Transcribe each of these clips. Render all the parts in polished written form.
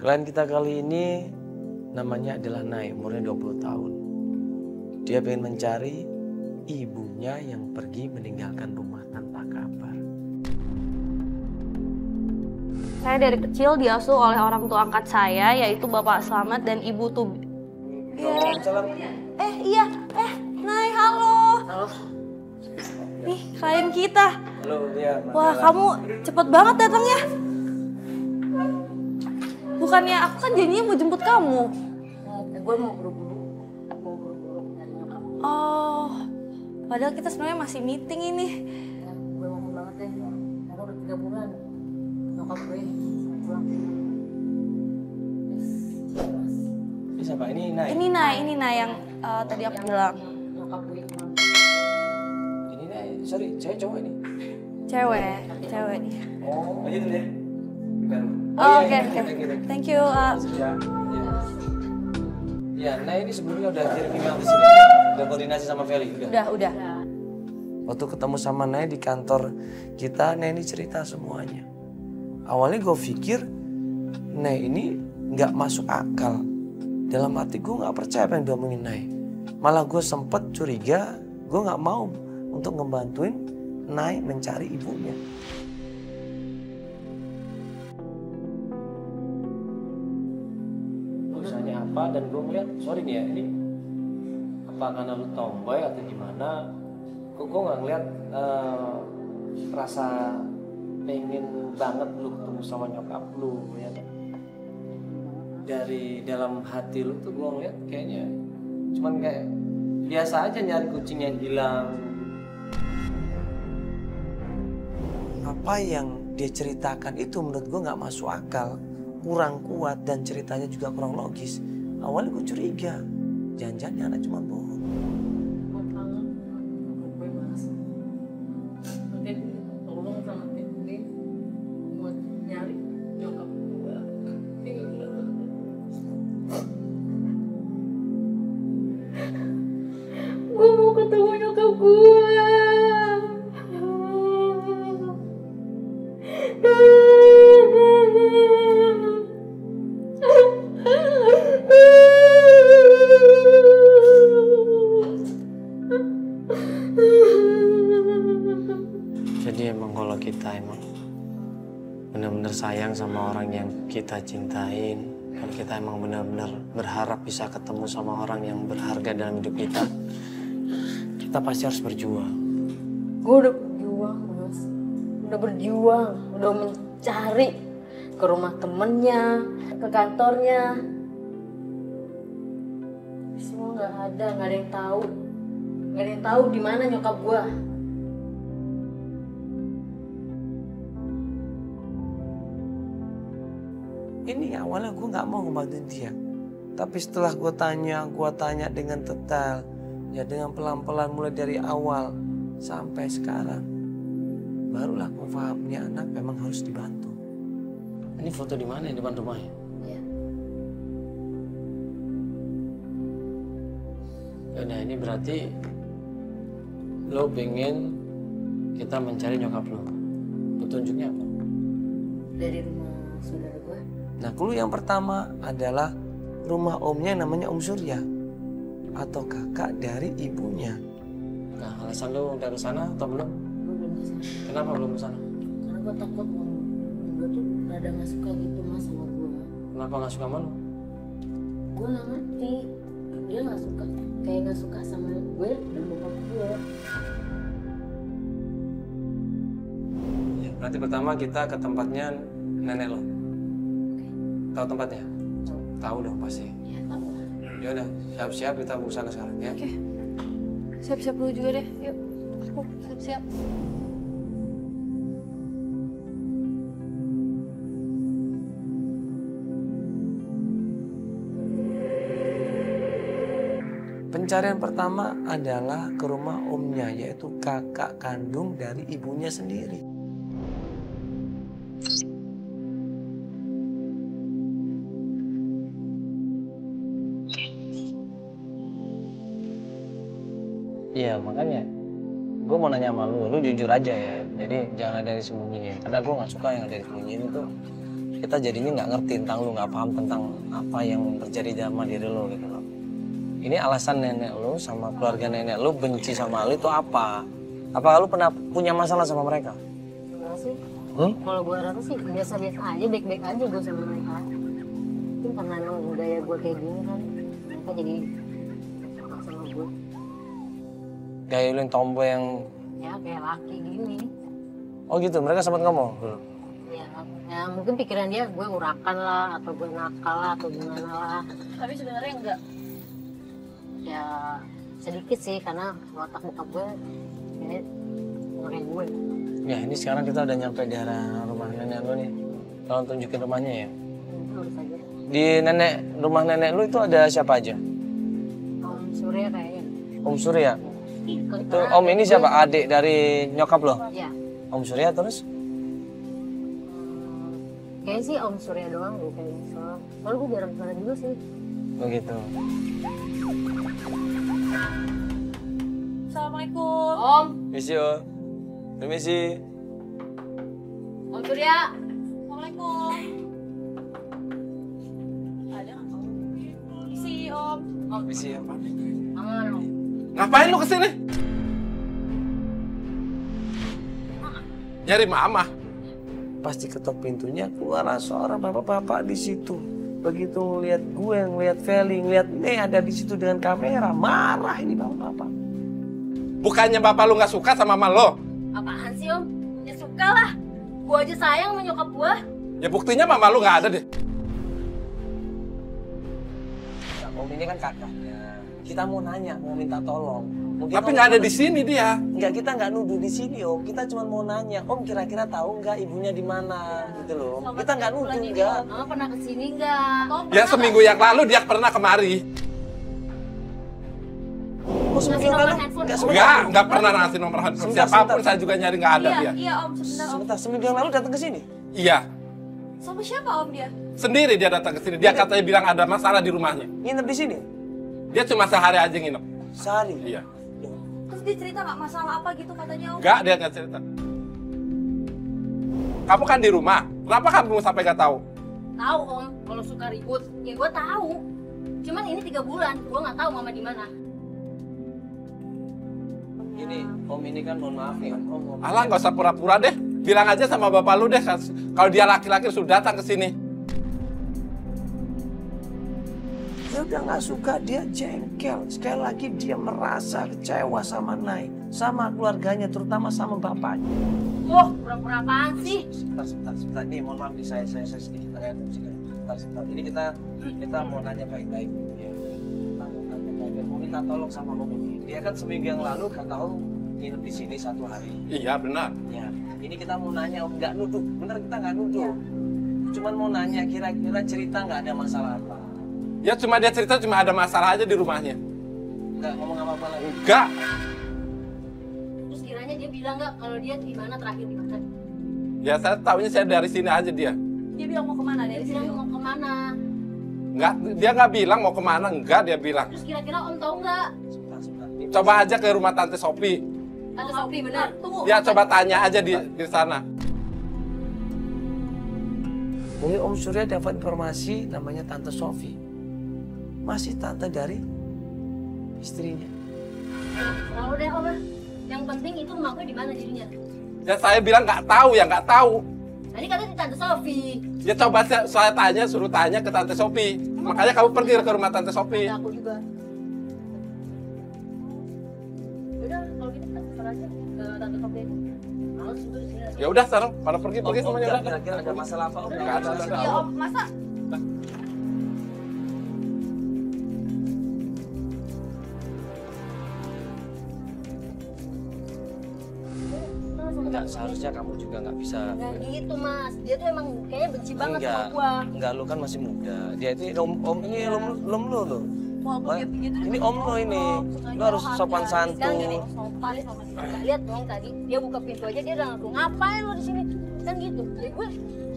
Klien kita kali ini namanya adalah Nay, umurnya 20 tahun. Dia pengen mencari ibunya yang pergi meninggalkan rumah tanpa kabar. Saya dari kecil diasuh oleh orang tua angkat saya, yaitu Bapak Slamet dan Ibu Tubi. Iya. Nay, halo. Halo. Nih, klien kita. Halo, dia. Wah, kamu cepet banget datangnya. Bukannya aku kan janjinya mau jemput kamu. Gue mau buru-buru nyari nyokap. Oh, padahal kita sebenarnya masih meeting ini. Ya, gue mohon banget deh, karena udah 3 bulan nyokap gue pulang. Ini siapa? Ini Nay. Ini Nay yang tadi aku bilang. Nyokap gue pulang. Ini Nay, sorry, saya cowok ini. Cewek nih. Oh, aja dulu ya. Bukan. Oh, iya, oke. thank you. Thank you. Ya, Nay ini sebelumnya udah kirim email di sini. Udah koordinasi sama Feli, udah. Udah. Waktu ketemu sama Nay di kantor kita, Nay ini cerita semuanya. Awalnya gue pikir Nay ini nggak masuk akal. Dalam hati gue nggak percaya apa yang diomongin Nay. Malah gue sempet curiga, gue nggak mau untuk ngebantuin Nay mencari ibunya. Urusannya apa dan gue ngeliat, sorry nih ya, ini apa karena lu tomboy atau gimana? Kok gue nggak ngeliat rasa pengen banget lu ketemu sama nyokap lu ya. Dari dalam hati lu tuh gue ngeliat kayaknya cuman kayak biasa aja nyari kucing yang hilang. Apa yang dia ceritakan itu menurut gue nggak masuk akal, kurang kuat dan ceritanya juga kurang logis. Awalnya gue curiga, jangan-jangan dia anak cuma bohong. Gue kangen nyokap gue mas. Nanti tolong sama tim ini buat nyari nyokap gue. Gue mau ketemu nyokap gue. Jadi emang kalau kita emang benar-benar sayang sama orang yang kita cintain, kalau kita emang benar-benar berharap bisa ketemu sama orang yang berharga dalam hidup kita pasti harus berjuang. Gue udah berjuang mas, udah berjuang, udah mencari ke rumah temennya, ke kantornya. Semua nggak ada yang tahu, di mana nyokap gue. Ini awalnya gue nggak mau ngebantuin dia, tapi setelah gue tanya dengan detail, ya dengan pelan-pelan mulai dari awal sampai sekarang, barulah gue paham nih anak memang harus dibantu. Ini foto di mana? Di depan rumahnya? Iya. Yaudah, ini berarti lo pengen kita mencari nyokap lo. Petunjuknya apa? Dari rumah saudara gue. Nah, clue yang pertama adalah rumah omnya namanya Om Surya atau kakak dari ibunya. Nah, alasan lo udah ke sana atau belum? Gue belum kesana. Kenapa belum ke sana? Karena gue takut gue tuh rada nggak suka gitu mas sama gue. Kenapa nggak suka sama lo? Gue nggak ngerti, dia nggak suka, kayak nggak suka sama gue dan bokap gue. Ya, berarti pertama kita ke tempatnya nenek lo. Tahu tempatnya? Tahu dong pasti. Ya tahu lah. Ya udah, siap-siap kita ke sana sekarang ya. Oke. Siap-siap dulu juga deh. Yuk. Aku siap-siap. Pencarian pertama adalah ke rumah omnya, yaitu kakak kandung dari ibunya sendiri. Iya, makanya gue mau nanya sama lu jujur aja ya. Jadi jangan ada yang disembunyiin. Karena gue nggak suka yang ada disembunyiin itu. kita jadinya nggak ngerti tentang lu, nggak paham tentang apa yang terjadi sama diri lo gitu loh. Ini alasan nenek lu sama keluarga nenek lu benci sama lu itu apa? Apa lu pernah punya masalah sama mereka? Enggak sih. Hmm? Kalau gue rasa sih biasa-biasa aja, baik-baik aja gue sama mereka. Mungkin karena emang budaya gue kayak gini kan, mereka jadi suka sama gue. Kayak lu yang tomboy yang... Ya kayak laki gini. Oh gitu, mereka sempat ngomong dulu? Ya mungkin pikiran dia gue urakan lah, atau gue nakal lah, atau gimana lah. Tapi sebenarnya enggak. Ya sedikit sih, karena watak bokap gue ini kayak gue. Ya ini sekarang kita udah nyampe di arah rumah nenek lu nih. Tolong tunjukin rumahnya ya. Lurus aja. Di rumah nenek lu itu ada siapa aja? Om Surya kayaknya. Om Surya? Itu Karena Om ini siapa? Adik dari nyokap lo? Ya. Om Surya terus? Kayaknya sih Om Surya doang gue kayaknya. Soalnya gue jarang kesana juga sih. Begitu. Assalamualaikum. Om. Misi yo. Permisi. Om Surya. Assalamualaikum. Ada nggak kamu? Isi Om. Misi ya. Aman Om. Ngapain lu kesini? Nyari mama. Pasti ketok pintunya keluar seorang bapak-bapak di situ. Begitu ngeliat gue, ngeliat Feli, ngeliat Nek ada di situ dengan kamera, marah ini bapak-bapak. Bukannya bapak lu nggak suka sama mama lo? Apaan sih Om? Ya suka lah. Gue aja sayang sama nyokap gue. Ya buktinya mama lu nggak ada deh. Nah, Om ini kan kakaknya. Kita mau nanya, mau minta tolong. Mungkin Tapi Om nggak ada cuma- di sini dia. Enggak, kita nggak nuduh di sini Om. Kita cuma mau nanya, Om kira-kira tahu nggak ibunya di mana gitu loh. Om. Kita nggak nuduh enggak. Mama pernah kesini nggak? Ya seminggu yang lalu dia pernah kemari. Oh, seminggu yang lalu? Enggak, Nggak pernah ngasih nomor handphone Sebentar, siapapun. sebentar. Saya juga nyari nggak ada dia. Iya Om, sebentar Om. Sebentar, seminggu yang lalu datang ke sini. Iya, Sama siapa Om dia? sendiri dia datang ke sini. Dia katanya bilang ada masalah di rumahnya. Nginep di sini Dia cuma sehari aja nginep. sehari. Iya. Terus dia cerita nggak masalah apa gitu katanya Om? Nggak, dia nggak cerita. Kamu kan di rumah. Kenapa kamu sampai nggak tahu? Tahu Om, kalau suka ribut. Ya gue tahu. Cuman ini 3 bulan, gue nggak tahu mama di mana. Ini Om ini kan mohon maaf nih Om. Alah, nggak usah pura-pura deh. Bilang aja sama bapak lu deh. Kalau dia laki-laki sudah datang ke sini. Dia udah nggak suka, dia jengkel. Sekali lagi dia merasa kecewa sama Nai, sama keluarganya, terutama sama bapaknya. Wah, pura-pura apaan sih? Sebentar. Nih, mohon maaf nih, saya sedikit agak sebentar. Ini kita mau nanya baik-baik. Ya. Kita mau nanya baik-baik. Mau minta tolong sama Om ini. Dia kan seminggu yang lalu kata Om nginep di sini 1 hari. Iya, benar. Ya, ini kita mau nanya Om, nggak nuduh. Bener kita nggak nuduh. Cuman mau nanya kira-kira cerita nggak ada masalah apa. Ya cuma dia cerita cuma ada masalah aja di rumahnya. Nggak ngomong apa-apa lagi. Enggak. Terus kiranya dia bilang nggak kalau dia di mana terakhir di mana? Ya saya tahunya saya dari sini aja dia. Dia bilang mau kemana Dia dari bilang sini? mau kemana? Enggak, dia nggak bilang mau kemana. Enggak, dia bilang. Terus kira-kira Om tahu nggak? Sebentar. Ini Coba aja ke rumah Tante Sopi. Tante Sofi benar. Tunggu. Ya coba tanya aja di sana. Mungkin Om Surya dapat informasi namanya Tante Sofi. Masih tante dari istrinya. Lalu deh Om. Yang penting itu rumah gue di mana jadinya? Ya saya bilang nggak tahu, ya nggak tahu. Tadi katanya di Tante Sofi. Ya coba saya tanya, suruh tanya ke Tante Sopi. Makanya kamu pergi ke rumah Tante Sopi. Ada aku juga. Udah, kalau gitu kita kesana aja ke Tante Sofi aja. Males juga di sini. Ya udah sekarang pada pergi semuanya udah. Kira-kira ada masalah apa Om? Nggak ada. Ya Om, masa? Enggak, seharusnya kamu juga nggak bisa. Nggak gitu Mas, dia tuh emang kayaknya benci banget Enggak, sama gua. enggak, lu kan masih muda. Dia itu om ini om lu tuh. Walaupun dia begitu, Ini om lo ini. Lu harus sopan Sekarang gini, santun. sopan sama si Kakak. Lihat dong tadi, dia buka pintu aja dia udah ngaku, ngapain lo di sini? Kan gitu. Jadi gue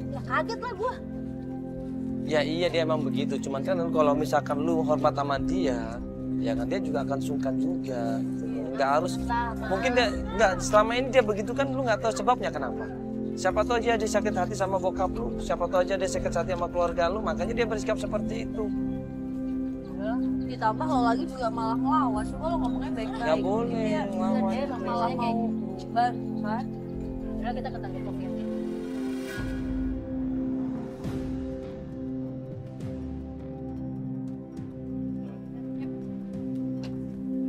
ya kaget lah gua. Ya iya dia emang begitu. Cuman kan kalau misalkan lu hormat sama dia, ya kan dia juga akan sungkan juga. Enggak harus. Sama. Mungkin dia enggak selama ini dia begitu kan lu nggak tahu sebabnya kenapa. Siapa tahu aja dia sakit hati sama bokap lu. Siapa tahu aja dia sakit hati sama keluarga lu. Makanya dia bersikap seperti itu. Ditambah lo lagi juga malah ngelawan. Coba lo ngomongnya baik-baik. Gak boleh Iya, ngelawan. dia malah mau kan? Udah kita ke tante Sophia.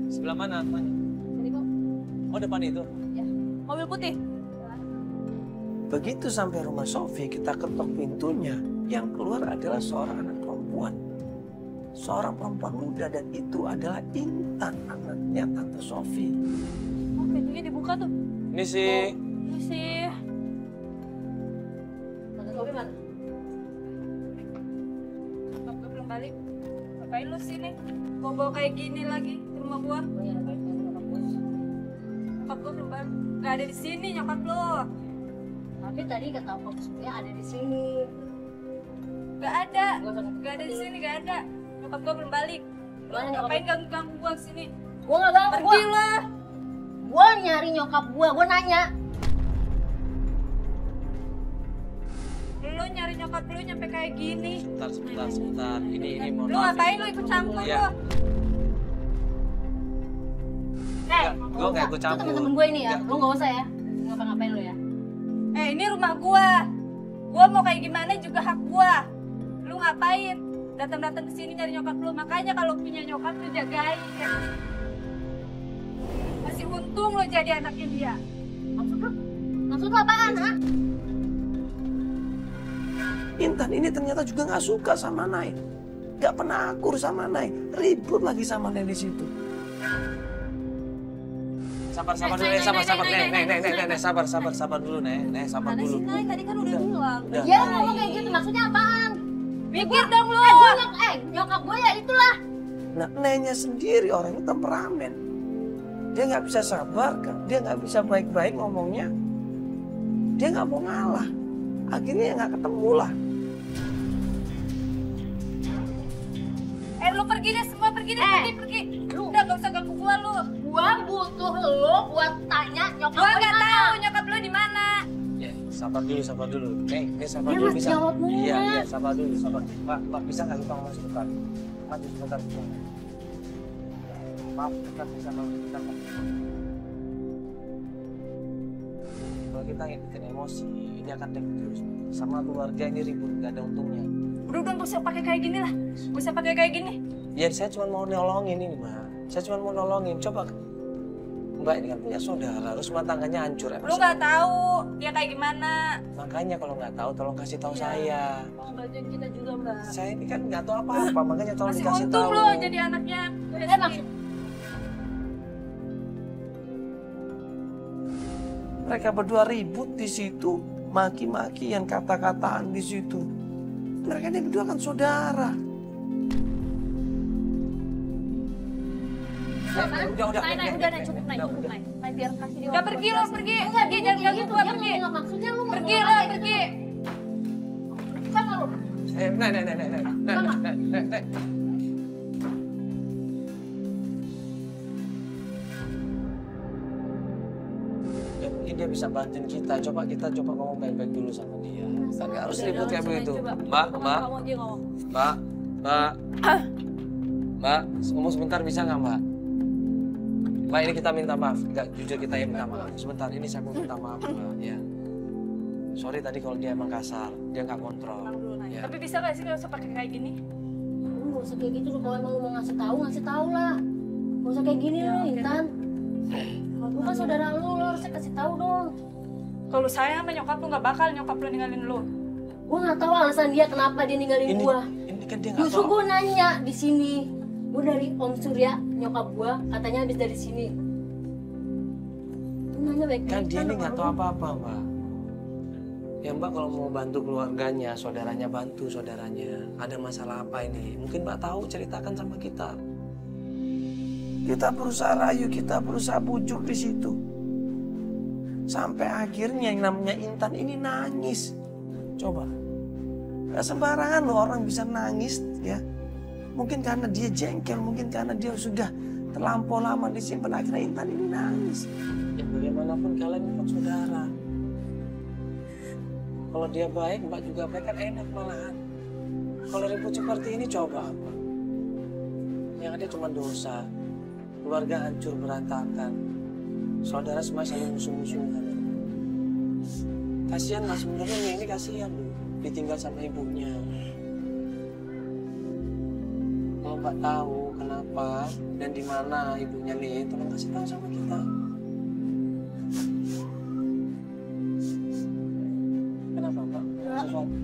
Sebelah mana? Jadi kok Oh depan itu. Mobil putih. Begitu sampai rumah Sofi, kita ketok pintunya. Yang keluar adalah seorang anak perempuan. Seorang perempuan muda dan itu adalah Intan, anaknya Tante Sofi. Oh, pintunya dibuka tuh. Ini sih. Ini sih. tante Sophia mana? Bokap gue belum balik. Ngapain lu sini? Bawa kayak gini lagi ke rumah gua. Oh iya, nyokap gue. Nyokap gua belum balik. Gak ada di sini nyokap lo. Tapi tadi kata Pop Sophia ada di sini. Gak ada. Gua sama Gak ada di sini, gak ada. Nyokap gua belum balik. Gimana nyokap? Ngapain ganggu-ganggu gua sini? Gua nggak ganggu. Pergi lah. Gua nyari nyokap gua nanya. Lu nyari nyokap lu nyampe kayak gini. Sebentar. Ini mohon Lu maaf. ngapain lu ikut campur Iya. lu? Gua nggak ikut campur. Itu temen-temen gue ini ya. Nggak. Lu nggak usah ya. Ngapa-ngapain lu ya. Ini rumah gua. Gua mau kayak gimana juga hak gua. Lu ngapain? Datang-datang ke sini nyari nyokap lu. Makanya kalau punya nyokap lu jagain. Masih untung lu jadi anaknya dia. Maksud lu apaan, ha? Intan ini ternyata juga nggak suka sama Nay. Nggak pernah akur sama Nay. Ribut lagi sama Nay di situ. Sabar dulu, Nek, sabar. Nek, sabar dulu, Nek, sabar Mana dulu. sih Nay? Tadi kan udah bilang. Udah. Ya ngomong kayak gitu maksudnya apaan? Mikir dong lu. Nyokap gue ya itulah. Nah, Nenya sendiri orangnya temperamen. Dia nggak bisa sabar, dia nggak bisa baik-baik ngomongnya. Dia nggak mau ngalah. Akhirnya ya nggak ketemu lah. Lu pergi deh semua, pergi. Pergi. Lu. Udah gak usah ganggu gua lu. Gua butuh lo buat tanya nyokap Gua gue nggak mana. tahu nyokap lu di mana. Ya, sabar dulu. Nih sabar Dia dulu masih bisa. jawab mulu, Iya, Nek. sabar dulu. Pak, bisa nggak kita ngomong sebentar? Maju sebentar. Maaf, kita bisa ngomong sebentar, Pak. Kalau kita ngikutin emosi, ini akan take terus. Sama keluarga ini ribut, nggak ada untungnya. Udah gak usah pakai kayak gini lah. Gak usah pakai kayak gini. Ya saya cuma mau nolongin ini, Mbak. Saya cuma mau nolongin. Coba, Mbak ini kan punya saudara, terus rumah tangganya hancur. Lu nggak tahu dia kayak gimana. Makanya kalau nggak tahu, tolong kasih tahu Iya. saya. Mau bantuin kita juga mbak. Saya ini kan nggak tahu apa-apa, makanya tolong Masih dikasih untung tahu. lu jadi anaknya. Maksud Mereka berdua ribut di situ, maki-makian, kata-kataan di situ. Mereka ini berdua kan saudara. Udah, Nay, cukup Nay. Nay biar kasih dia. Udah pergi lo, pergi. enggak Pergi, jangan ganggu gua, pergi. Maksudnya lu Pergi lo, pergi. Sama lu. Nek. Ya mungkin dia bisa bantuin kita. Kita coba ngomong baik-baik dulu sama dia. Kan nggak harus ribut kayak begitu. Mbak. Kamu aja ngomong. Mbak, ngomong sebentar bisa nggak Mbak? Mbak ini kita minta maaf. Nggak, jujur kita yang minta maaf. Sebentar ini saya mau minta maaf Mbak. Ya. Sorry tadi kalau dia emang kasar, dia nggak kontrol. Ya. Tapi bisa gak sih nggak usah pakai kayak gini? Lu nggak usah kayak gitu lu. Kalau emang lu mau ngasih tahu lah. Nggak usah kayak gini lu, Intan. Lu kan saudara lu harusnya kasih tahu dong. Kalau sayang sama nyokap lu nggak bakal nyokap lu ninggalin lu. Gua nggak tahu alasan dia kenapa dia ninggalin gua. Ini kan dia nggak Justru tahu. gua nanya di sini. Gua dari Om Surya, nyokap gua katanya habis dari sini. Lu nanya baik-baik. Kan dia ini nggak tahu apa-apa Mbak. Ya Mbak kalau mau bantu keluarganya, saudaranya bantu saudaranya. Ada masalah apa ini? Mungkin Mbak tahu, ceritakan sama kita. Kita berusaha rayu, kita berusaha bujuk di situ. Sampai akhirnya yang namanya Intan ini nangis. Coba. Gak sembarangan loh orang bisa nangis ya. Mungkin karena dia jengkel, mungkin karena dia sudah terlampau lama disimpan. Akhirnya Intan ini nangis. Ya bagaimanapun kalian memang saudara. Kalau dia baik, Mbak juga baik kan enak malahan. Kalau ribut seperti ini coba apa? Yang ada cuma dosa, keluarga hancur berantakan, saudara semua saling musuh-musuhan. Kasihan Mas, sebenarnya Nih ini kasihan loh, ditinggal sama ibunya. Kalau Mbak tahu kenapa dan di mana ibunya Nih, tolong kasih tahu sama kita. Kenapa Mbak? Sesuatu?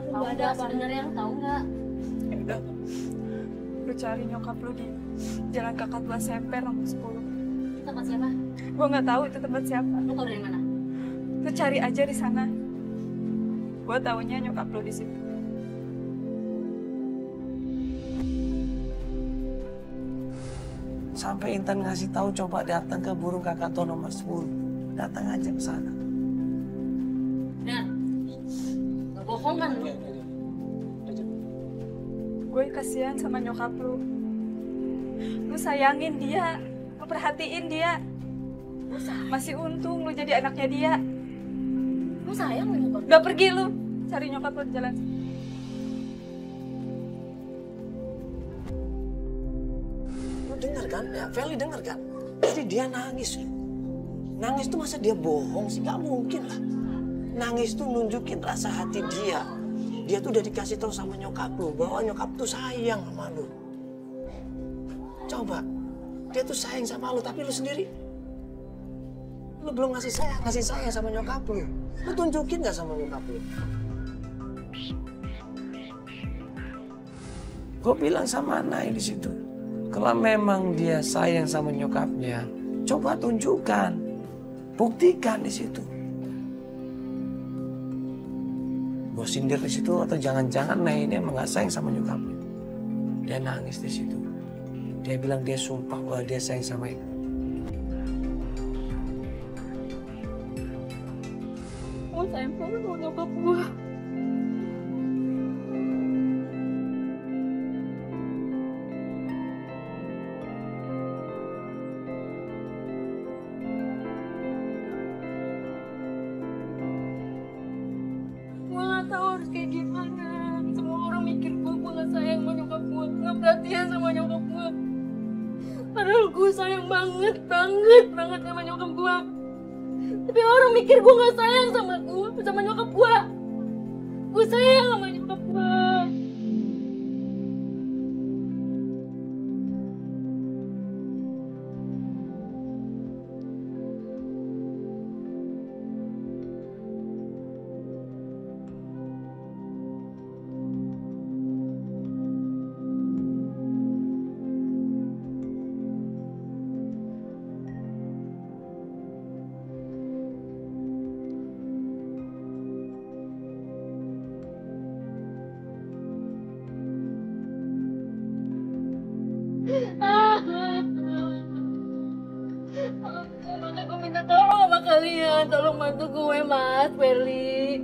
Tahu nggak sebenarnya, lu tahu nggak? Udah. Lu cari nyokap lu di Jalan Kakak Tua Semper nomor 10. Itu tempat siapa? Gua nggak tahu itu tempat siapa. Lu tahu dari mana? Lu cari aja di sana. Gua taunya nyokap lu di situ. Sampai Intan ngasih tahu coba datang ke Burung Kakak Tua nomor 10. Datang aja ke sana. Benar. Nggak bohong kan lu? Gue kasihan sama nyokap lu. Lu sayangin dia, lu perhatiin dia. Masih untung lu jadi anaknya dia. Lu sayang sama nyokap? Udah pergi lu, cari nyokap lu di jalan. Lu dengar kan? Ya, Feli dengar kan? Tadi dia nangis. Nangis tuh masa dia bohong sih? Gak mungkin lah. Nangis tuh nunjukin rasa hati dia. Dia tuh udah dikasih tahu sama nyokap lu bahwa nyokap tuh sayang sama lu. Coba, dia tuh sayang sama lu, tapi lu sendiri lu belum ngasih sayang sama nyokap lu. Lu tunjukin gak sama nyokap lu? Gue bilang sama Nay di situ, kalau memang dia sayang sama nyokapnya, coba tunjukkan, buktikan di situ. Gue sindir di situ atau jangan-jangan Nay ini emang gak sayang sama nyokapnya. Dia nangis di situ. Dia bilang dia sumpah bahwa dia sayang sama ibu. Gue sayang banget sama nyokap gue. Gue gak tahu harus kayak gimana. Semua orang mikir gue gak sayang sama nyokap gue, gak perhatian sama nyokap gue. Padahal gue sayang banget sama nyokap gue. Tapi orang mikir gue gak sayang sama nyokap gue. Gue sayang sama nyokap gue. Makanya gue minta tolong sama kalian, tolong bantu gue Mas Feli.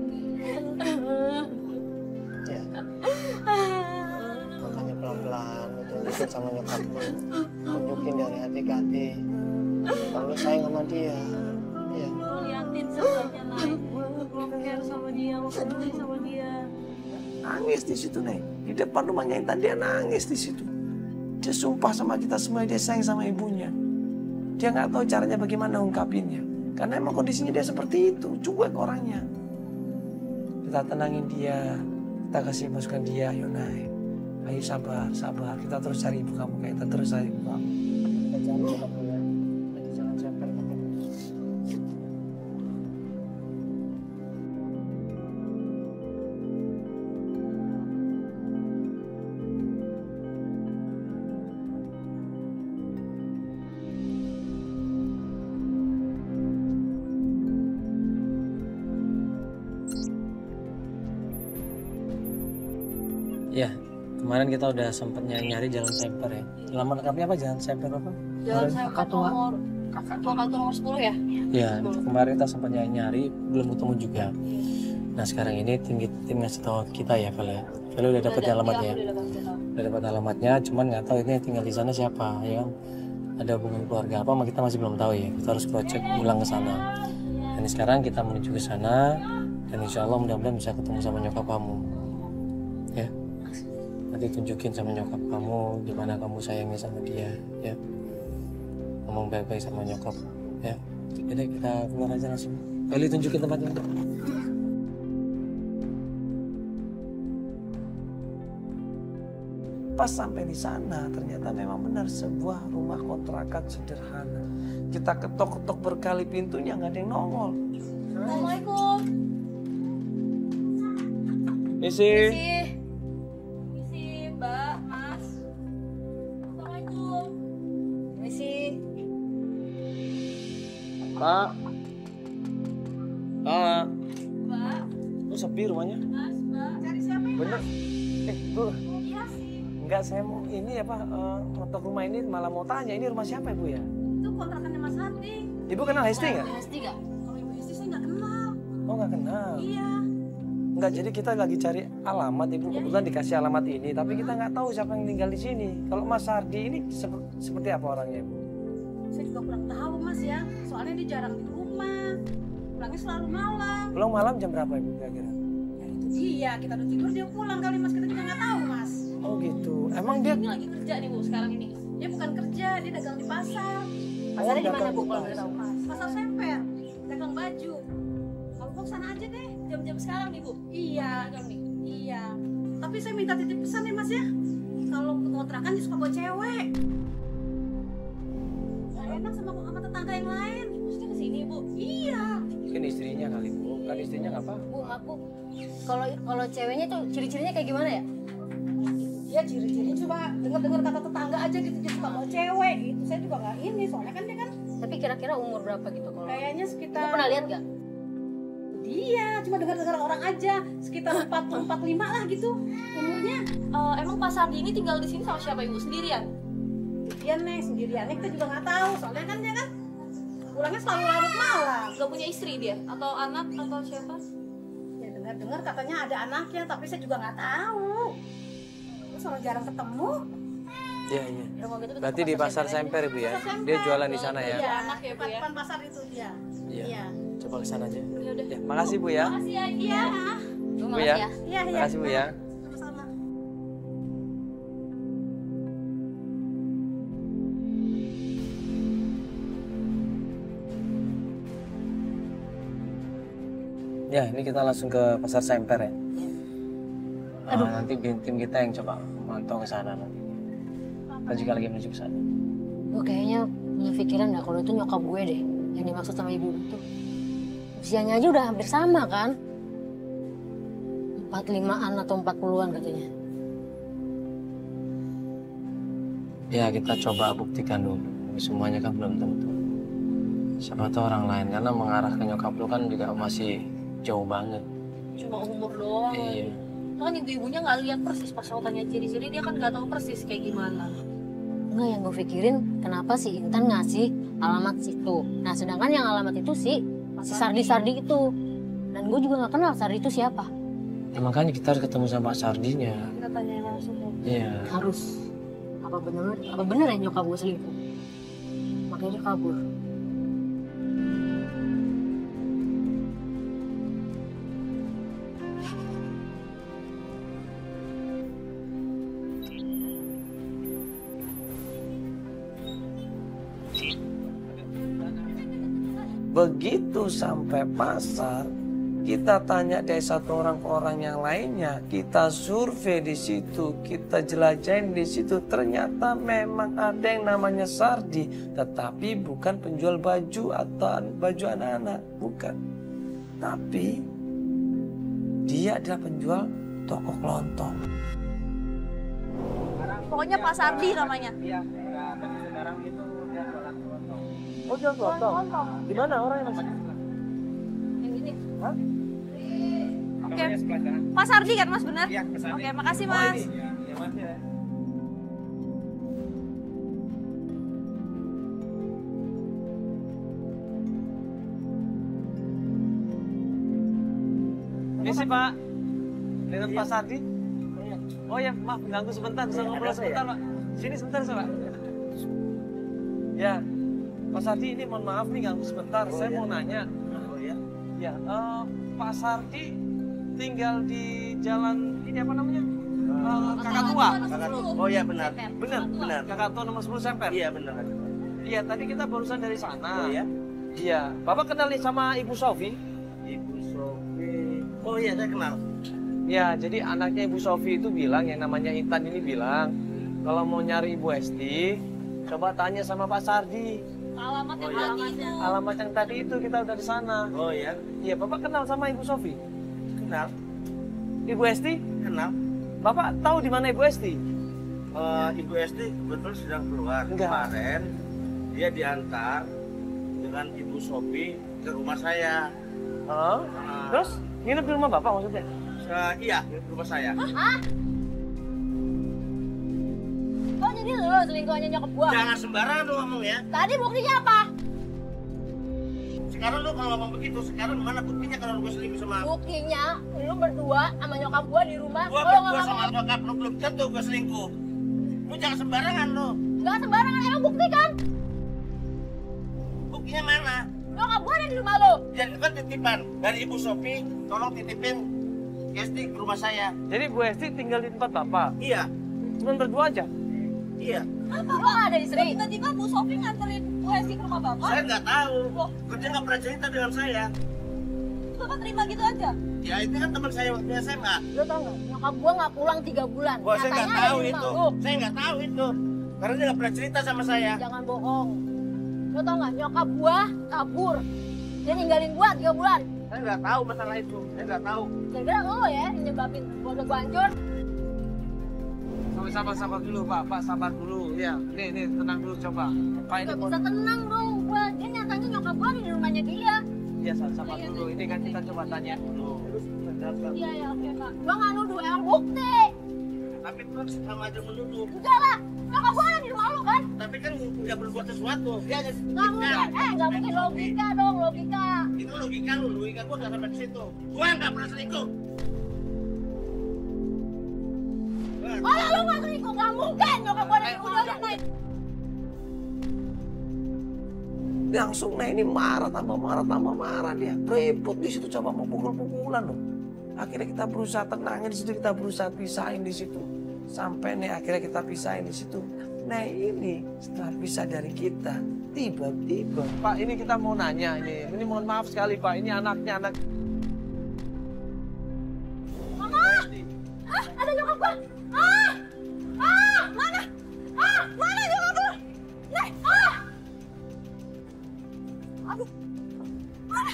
Ya. Makanya pelan-pelan lu tunjukin sama nyokap lu. Tunjukin dari hati ke hati. Kalau lu sayang sama dia. Ya. Liatin sebenarnya Nay. Lo care sama dia, lo peduli sama dia. Nangis di situ Nih. Di depan rumahnya Intan dia nangis di situ. Dia sumpah sama kita semua dia sayang sama ibunya. Dia nggak tahu caranya bagaimana ungkapinnya. Karena emang kondisinya dia seperti itu, cuek orangnya. Kita tenangin dia, kita kasih masukan dia, ayo Nay. Ayo sabar, sabar. Kita terus cari ibu kamu, kita terus cari ibu kamu. Kita cari ibu kamu ya. Nanti jangan sampai. Ya, kemarin kita udah sempet nyari jalan Semper ya. Nama lengkapnya apa jalan Semper apa? Jalan Kakak Tua nomor 10 ya? Ya, kemarin kita sempat nyari belum ketemu juga. Nah sekarang ini tim ngasih tahu kita ya Vel ya. Vel udah dapat alamatnya. Udah dapat alamatnya, cuman nggak tahu ini tinggal di sana siapa ya. Ada hubungan keluarga apa, kita masih belum tahu ya. Kita harus cross check ulang ke sana. Dan Dan sekarang kita menuju ke sana dan insya Allah mudah-mudahan bisa ketemu sama nyokap kamu. Ya. Nanti tunjukin sama nyokap kamu gimana kamu sayangnya sama dia, ya. Ngomong baik-baik sama nyokap, ya. Jadi kita keluar aja langsung. Kali tunjukin tempatnya. Pas sampai di sana ternyata memang benar sebuah rumah kontrakan sederhana. Kita ketok-ketok berkali pintunya nggak ada yang nongol. Assalamualaikum. Isi. Misi, Mbak, Mas. Assalamualaikum. Misi. Pak. Pak. Mbak, Lu sepi rumahnya? Mas, Mbak. Cari siapa ya? Bener. Bu. Iya sih. Enggak, saya mau ini apa untuk rumah ini malah mau tanya ini rumah siapa Bu ya? Itu kontrakannya Mas Hadi. Ibu kenal Hesti nggak? Hesti nggak? Kalau Ibu Hesti saya nggak kenal. Oh nggak kenal. Iya. Enggak, jadi kita lagi cari alamat Ibu. Kebetulan dikasih alamat ini, tapi kita nggak tahu siapa yang tinggal di sini. Kalau Mas Hardi ini seperti apa orangnya Ibu? Saya juga kurang tahu Mas ya. Soalnya dia jarang di rumah. Pulangnya selalu malam. Pulang malam jam berapa Ibu kira-kira? Ya itu dia. Kita udah tidur dia pulang kali Mas. Kita juga nggak tahu Mas. Oh gitu. Emang dia Ini lagi kerja nih Bu sekarang ini. Dia bukan kerja, dia dagang di pasar. Pasarnya di mana dagang Bu di kalau boleh tahu? Pasar Semper, dagang baju. Kamu mau sana aja deh, jam-jam sekarang nih Bu. Iya, dagang nih. Iya. Tapi saya minta titip pesan ya Mas ya. Kalau ke kontrakan dia suka bawa cewek. Gak enak sama tetangga yang lain. Maksudnya ke sini Bu? Iya. mungkin istrinya kali Bu. Kan istrinya nggak apa? Bu, aku kalau ceweknya tuh ciri-cirinya kayak gimana ya? Dia ciri-cirinya coba dengar-dengar kata tetangga aja gitu, dia suka bawa cewek gitu. Saya juga nggak ini, soalnya kan dia kan Tapi kira-kira umur berapa gitu kalau? kayaknya Ibu sekitar pernah lihat nggak? dia cuma dengar-dengar orang aja sekitar 40-45 lah gitu umurnya. Emang Pak Sardi ini tinggal di sini sama siapa Ibu? Sendirian? Sendiriannya kita juga nggak tahu soalnya kan dia kan pulangnya selalu larut malam. Gak punya istri dia? Atau anak atau siapa? Ya dengar-dengar katanya ada anaknya tapi saya juga nggak tahu. Terus orang jarang ketemu. Iya, iya. Ya, kalau gitu kita Berarti ke di pasar Semper Ibu ya? Dia jualan di sana ya? Iya, anak ya, Bu, ya? depan pasar itu dia. Iya. Coba ke sana aja. Ya udah. Ya, makasih Bu ya. Makasih ya. Iya. Bu, Bu makasih ya. ya. Iya, iya. Makasih Bu ya. Sama-sama. Ya, ini kita langsung ke pasar Semper ya. Nanti tim kita yang coba mantau ke sana nanti. Kita juga lagi menuju ke sana. Gue kayaknya punya pikiran nggak kalau itu nyokap gue deh yang dimaksud sama ibu itu. Usianya aja udah hampir sama kan? 45-an atau 40-an katanya. Ya, kita coba buktikan dulu. Semuanya kan belum tentu. Siapa tahu orang lain, karena mengarah ke nyokap lu kan juga masih jauh banget. Cuma umur doang. Iya. Kan ibu-ibunya nggak lihat persis pas aku tanya ciri-ciri, dia kan nggak tahu persis kayak gimana. Enggak, yang gue pikirin kenapa si Intan ngasih alamat situ. Nah sedangkan yang alamat itu si Sardi itu. Dan gue juga nggak kenal Sardi itu siapa. Ya, makanya kita harus ketemu sama Pak Sardinya. Kita tanya langsung. Iya. Harus. Apa bener ya nyokap gue selingkuh? Makanya dia kabur. Begitu sampai pasar, kita tanya dari satu orang ke orang yang lainnya, kita survei di situ, kita jelajahin di situ. Ternyata memang ada yang namanya Sardi, tetapi bukan penjual baju atau baju anak-anak, bukan. Tapi dia adalah penjual toko kelontong. Pokoknya Pak Sardi namanya. Iya, sekarang itu dia jualan kelontong. Oh, jual kelontong? Di mana orangnya Mas? Yang ini. Hah? Oke. Pak Sardi kan Mas benar? Iya, Pak Sardi. Oke, makasih Mas. Iya, iya Mas ya. Ini sih Pak, dengan Pak Sardi. Oh ya, maaf ganggu sebentar, bisa ngobrol sebentar Pak. Sini sebentar Pak. Ya, Pak Sardi ini mohon maaf nih ganggu sebentar. Saya mau nanya. Ya, Pak Sardi tinggal di jalan ini apa namanya? Kakak tua. Oh iya benar. Benar. Kakak tua nomor 10 Semper. Iya benar. Iya, tadi kita barusan dari sana. Oh iya. Iya, Bapak kenal nih sama Ibu Sofi? Ibu Sofi. Oh iya saya kenal. Ya, jadi anaknya Ibu Sofi itu bilang, yang namanya Intan ini bilang, kalau mau nyari Ibu Esti, coba tanya sama Pak Sardi. Alamat yang Oh, iya. tadi itu. Alamat yang tadi itu kita udah di sana. Oh iya. Iya, Bapak kenal sama Ibu Sofi? Kenal. Ibu Esti? Kenal. Bapak tahu di mana Ibu Esti? Ibu Esti kebetulan sedang keluar. Enggak. Kemarin dia diantar dengan Ibu Sofi ke rumah saya. Hah? Terus nginep di rumah Bapak maksudnya? Iya, di rumah saya. Oh jadi lu selingkuhannya nyokap gua? Jangan sembarangan lu ngomong ya. Tadi buktinya apa? Sekarang lu kalau ngomong begitu, sekarang mana buktinya kalau gue selingkuh sama Buktinya lu berdua sama nyokap gua di rumah. gua Kalau berdua nggak sama nyokap lu belum tentu gue selingkuh. Lu jangan sembarangan lu. nggak sembarangan emang bukti kan? Buktinya mana? Nyokap gua ada di rumah lu. Jadi itu kan titipan dari Ibu Sofi, tolong titipin Esti ke rumah saya. Jadi Bu Esti tinggal di tempat Bapak? Iya, Cuma berdua aja? iya. Lu nggak ada istri? Tiba-tiba Bu Sofi nganterin Bu Esti ke rumah Bapak. Saya nggak tahu. Dia nggak pernah cerita dengan saya. Bapak terima gitu aja. Ya itu kan teman saya waktu SMA. Lu tau nggak? Nyokap gua nggak pulang 3 bulan. Wah, saya nggak Nyatanya ada tahu di itu. rumah lu. Saya nggak tahu itu. Karena dia nggak pernah cerita sama saya. Jangan bohong. Lu tau nggak? Nyokap gua kabur. Dia ninggalin gua 3 bulan. Saya nggak tahu masalah itu. Saya nggak tahu. Kira-kira lu ya yang nyebabin keluarga gua hancur. Sabar dulu Pak sabar dulu. Ya, nih tenang dulu coba. Pak ini Gak bisa tenang dong gua. Dia nyatanya nyokap gua ada di rumahnya dia. ya sabar dulu. Ini kan kita coba tanya dulu. Iya ya oke Pak. Gua nggak nuduh emang bukti. Tapi itu sama aja menuduh. Enggak lah. Nyokap gua ada di rumah lu kan? Tapi kan nggak berbuat sesuatu. Dia hanya Nggak mungkin. Nggak mungkin logika dong logika. Itu logika lu. Logika gua nggak sampai ke situ. Gua nggak pernah selingkuh. Kalau lu nggak selingkuh nggak mungkin nyokap gua ada di udah naik. Langsung ini marah tambah marah dia. Ribut di situ coba mau pukul-pukulan loh. Akhirnya kita berusaha tenangin di situ, kita berusaha pisahin di situ. Sampai akhirnya kita pisahin di situ. Ini setelah pisah dari kita, tiba-tiba Pak ini kita mau nanya ini mohon maaf sekali Pak, ini anaknya anak. Mama! Hah? Ada nyokap gua? Mana? Mana nyokap gua? Nih, Aduh. Mana?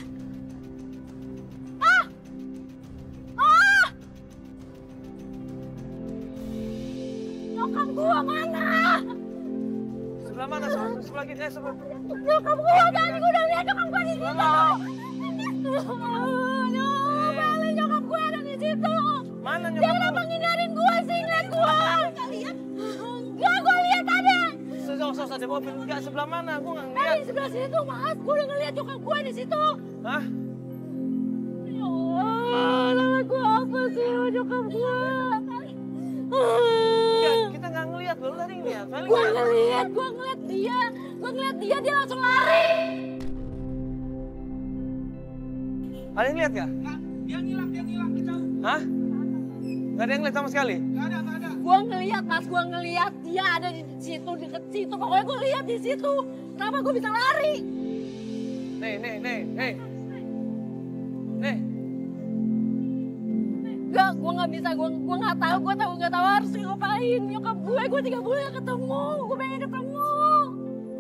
Nyokap gua mana? Sebelah mana? Sebelah kita, sebelah. Nyokap gua tadi gua udah lihat nyokap gua di situ. Mana nyokap gua ada di situ? Mana Dia nyokap? kenapa ngindarin gua sih ngeliat gua? Enggak, gua lihat ada. Sos ada mobil enggak sebelah mana? Gua nggak Ada ngeliat. di sebelah situ, Mas. Gua udah ngeliat nyokap gua di situ. Hah? Ya Allah, nama gua apa sih nyokap gua? Enggak, kita nggak ngeliat loh tadi ngeliat. Gua ngeliat dia, dia langsung lari. Ada yang lihat nggak? Dia ngilang kejauh. Hah? Nggak ada yang lihat sama sekali? Nggak ada. Gua ngeliat, Mas, gua ngeliat dia ada di situ, deket situ. Pokoknya gua lihat di situ. Kenapa gua bisa lari? Nih. Enggak, gua nggak bisa, gua nggak tahu harus ngapain. Nyokap gue 3 bulan gak ketemu. Gue pengen ketemu.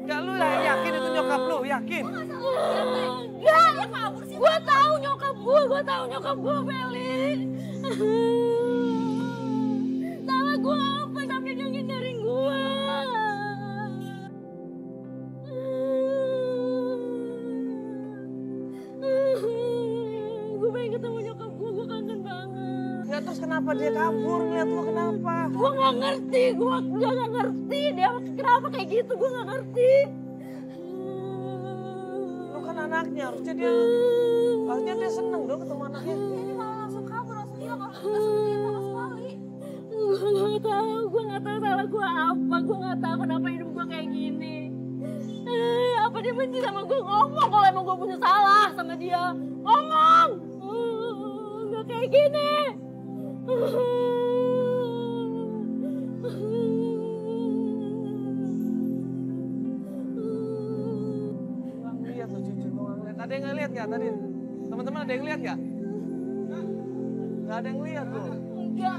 Enggak, lu yakin itu nyokap lu? Yakin? Enggak, gue tahu nyokap gue, Feli. Salah gue apa sampai dia ngindarin gue? Gue pengen ketemu nyokap gue kangen banget. Ya terus kenapa dia kabur? Ngeliat lu kenapa? Gue nggak ngerti, gue nggak ngerti dia kenapa kayak gitu, gue nggak ngerti. Lu kan anaknya, harusnya dia seneng dong ketemu anaknya. Ini malah langsung kabur, langsung hilang, langsung nggak seperti itu sama sekali. Gue nggak tahu salah gue apa, gue nggak tahu kenapa hidup gue kayak gini. Apa dia benci sama gue? Ngomong kalau emang gue punya salah sama dia, ngomong. gini. Lihat tuh cucu gua ngeliat. Ada yang ngeliat nggak tadi? Teman-teman ada yang lihat nggak? Nggak ada yang lihat tuh. Enggak.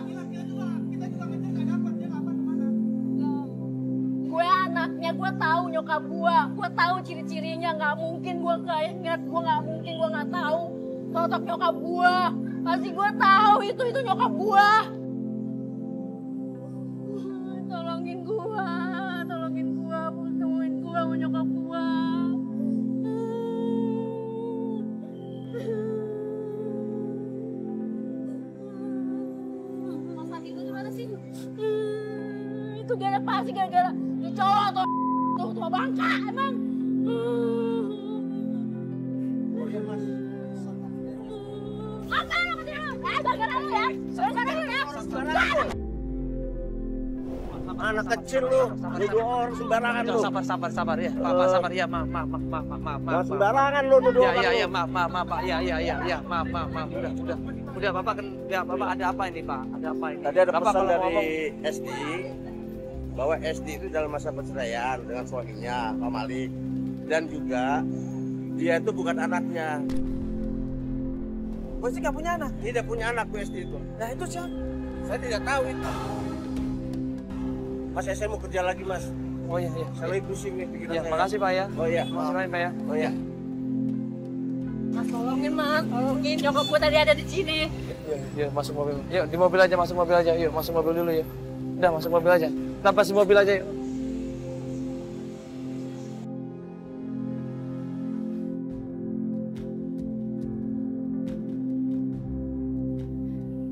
Gue anaknya, gue tahu nyokap gue tahu ciri-cirinya. Nggak mungkin gue nggak ingat, gue nggak mungkin gue nggak tahu sosok nyokap gue. Pasti gue tahu itu nyokap gue. Tolongin gue, temuin gue sama nyokap gue. Mas itu gimana sih? Itu gara pasti gara-gara cowok atau tua bangka emang. Apa yang kamu tidur? Gara-gara lu ya? Gara-gara lu ya? Anak kecil lu, nuduh orang sembarangan lu. Sabar ya. Pak sabar ya. Maaf. Wah, sembarangan lu nuduh orang. Ya, maaf Pak. Ya, maaf. Udah Bapak kan ya Bapak ada apa ini Pak? Ada apa ini? Tadi ada Bapak pesan kalau dari ngomong- SD bahwa SD itu dalam masa perceraian dengan suaminya Pak Malik, dan juga dia itu bukan anaknya. Gue sih nggak punya anak. Tidak punya anak SD itu. Nah itu siapa? Saya tidak tahu itu. Mas saya mau kerja lagi mas. Oh iya. Saya lagi pusing nih pikiran Ya, saya. makasih Pak ya. Oh iya. Makasih banyak Pak ya. Oh iya. Mas tolongin nyokap gue tadi ada di sini. Iya, masuk mobil. Yuk, di mobil aja, masuk mobil aja. Yuk, masuk mobil dulu ya. Udah, masuk mobil aja. Lepasin mobil aja yuk.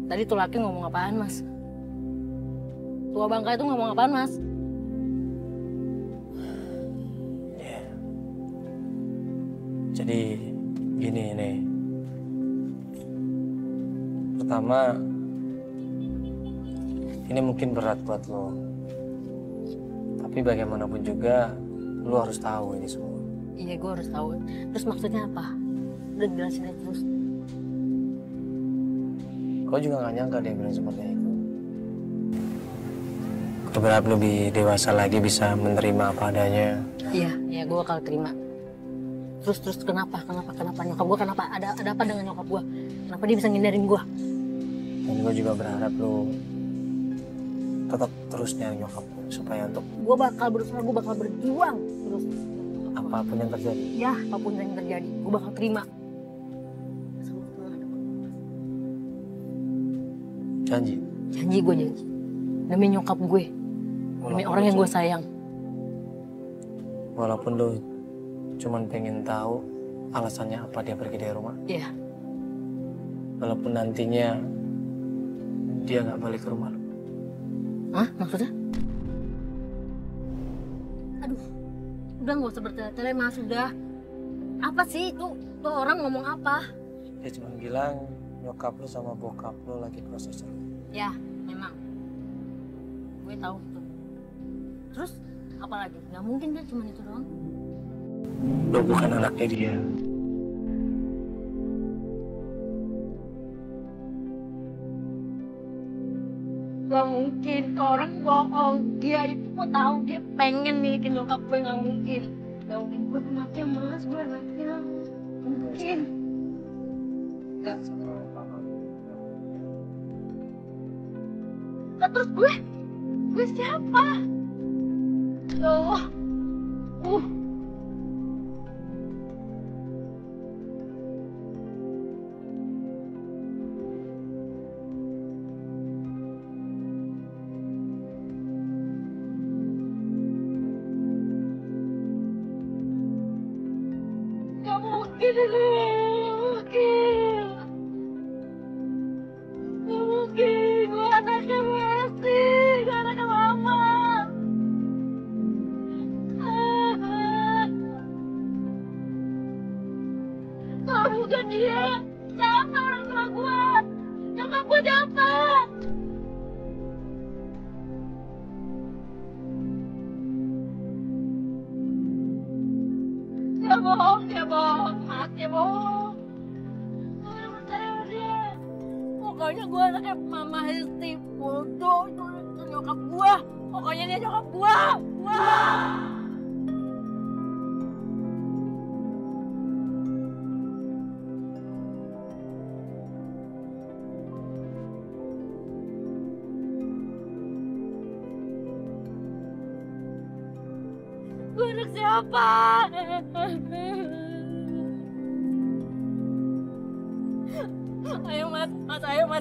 Tadi tuh laki ngomong apaan, Mas? Tua bangka itu ngomong apaan, Mas? Jadi gini nih. Pertama, ini mungkin berat buat lo. Tapi bagaimanapun juga, lo harus tahu ini semua. Iya, gue harus tahu. Terus maksudnya apa? Udah jelasin aja terus. Kau juga gak nyangka dia bilang seperti itu. Kau berharap lebih dewasa lagi bisa menerima apa adanya. Iya, gue bakal terima. Terus kenapa nyokap gue kenapa? Ada apa dengan nyokap gue? Kenapa dia bisa ngindarin gue? Dan gue juga berharap lo tetap terus nyari nyokap lo supaya untuk Gue bakal berusaha, gue bakal berjuang terus. apapun yang terjadi. Ya, apapun yang terjadi, gue bakal terima. Janji. Janji, gue janji. Demi nyokap gue, demi orang yang gue sayang. Walaupun lo cuman pengen tahu alasannya apa dia pergi dari rumah. Iya. Walaupun nantinya dia nggak balik ke rumah lo. Hah? Maksudnya? Aduh, udah nggak usah bertele-tele, Mas. Udah. Apa sih itu? Tuh orang ngomong apa? Dia cuma bilang nyokap lo sama bokap lo lagi proses cerai. Ya, memang. Gue tahu tuh. Terus apa lagi? Nggak mungkin kan cuma itu doang. Lo bukan anaknya dia. Gak mungkin, orang bohong. Dia itu mau tahu, dia pengen milikin nyokap gue, gak mungkin. Gak mungkin, gue anaknya Mas, gue anaknya. Gak mungkin. Nah, terus gue siapa? Loh, gak mungkin ini, gak mungkin, gue anaknya Messi, gue anaknya Mama. Kalau bukan dia, siapa orang tua gue? Nyokap gue siapa? Dia bohong, Mas, dia bohong. Gue gak percaya sama dia. Pokoknya gue anaknya Mama Hesti. Bodoh itu nyokap gue. Pokoknya dia nyokap gue. Wah. Gue anak siapa? Ayo mas,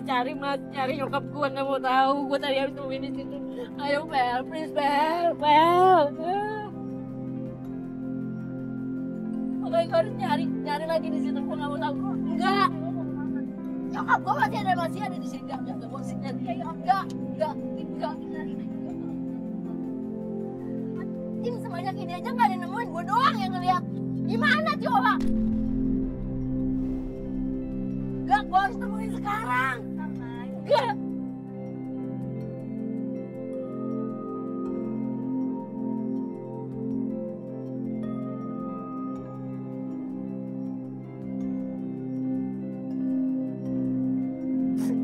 cari nyokap gue, nggak mau tahu. Gue tadi habis nungguin di situ. Ayo Bel, please Bel. Pokoknya gue harus nyari lagi di situ. Gue nggak mau tahu. Enggak. Nyokap gue masih ada di sini. Enggak, gue sih enggak. Tim sebanyak ini aja nggak ada nemuin, gue doang yang ngeliat. Gimana coba? Gak, gue harus temuin sekarang. Gak.